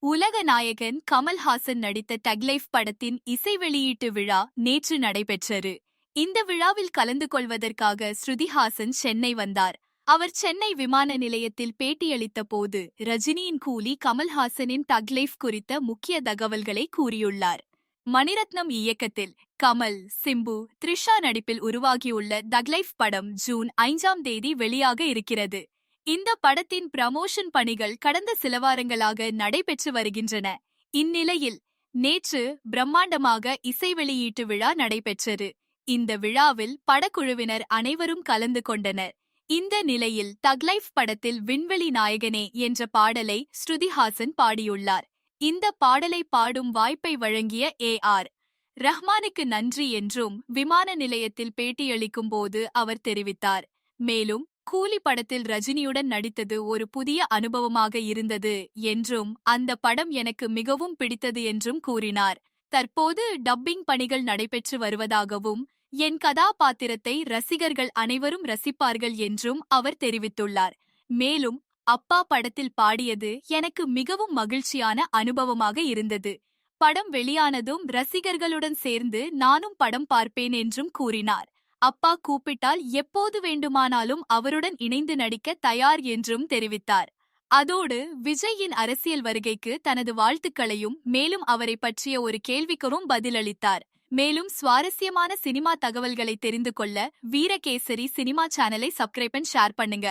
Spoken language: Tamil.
உலக நாயகன் கமல்ஹாசன் நடித்த டக் லைஃப் படத்தின் இசை வெளியீட்டு விழா நேற்று நடைபெற்றது. இந்த விழாவில் கலந்து கொள்வதற்காக ஸ்ருதிஹாசன் சென்னை வந்தார். அவர் சென்னை விமான நிலையத்தில் பேட்டியளித்த போது ரஜினியின் கூலி கமல்ஹாசனின் டக் லைஃப் குறித்த முக்கிய தகவல்களை கூறியுள்ளார். மணிரத்னம் இயக்கத்தில் கமல், சிம்பு, த்ரிஷா நடிப்பில் உருவாகியுள்ள டக் லைஃப் படம் ஜூன் 5ஆம் தேதி வெளியாக இருக்கிறது. இந்த படத்தின் பிரமோஷன் பணிகள் கடந்த சில வாரங்களாக நடைபெற்று வருகின்றன. இந்நிலையில் நேற்று பிரம்மாண்டமாக இசை வெளியீட்டு விழா நடைபெற்றது. இந்த விழாவில் படக்குழுவினர் அனைவரும் கலந்து கொண்டனர். இந்த நிலையில் தக் லைஃப் படத்தில் விண்வெளி நாயகனே என்ற பாடலை ஸ்ருதிஹாசன் பாடியுள்ளார். இந்த பாடலை பாடும் வாய்ப்பை வழங்கிய ஆர் ரஹ்மானுக்கு நன்றி என்றும் விமான நிலையத்தில் பேட்டியளிக்கும் போது அவர் தெரிவித்தார். மேலும் கூலி படத்தில் ரஜினியுடன் நடித்தது ஒரு புதிய அனுபவமாக இருந்தது என்றும் அந்த படம் எனக்கு மிகவும் பிடித்தது என்றும் கூறினார். தற்போது டப்பிங் பணிகள் நடைபெற்று வருவதாகவும் என் கதாபாத்திரத்தை ரசிகர்கள் அனைவரும் ரசிப்பார்கள் என்றும் அவர் தெரிவித்துள்ளார். மேலும் அப்பா படத்தில் பாடியது எனக்கு மிகவும் மகிழ்ச்சியான அனுபவமாக இருந்தது. படம் வெளியானதும் ரசிகர்களுடன் சேர்ந்து நானும் படம் பார்ப்பேன் என்றும் கூறினார். அப்பா கூப்பிட்டால் எப்போது வேண்டுமானாலும் அவருடன் இணைந்து நடிக்க தயார் என்றும் தெரிவித்தார். அதோடு விஜயின் அரசியல் வருகைக்கு தனது வாழ்த்துக்களையும் மேலும் அவரை பற்றிய ஒரு கேள்விக்கும் பதிலளித்தார். மேலும் சுவாரஸ்யமான சினிமா தகவல்களை தெரிந்து கொள்ள வீரகேசரி சினிமா சேனலை சப்ஸ்கிரைப் ஷேர் பண்ணுங்க.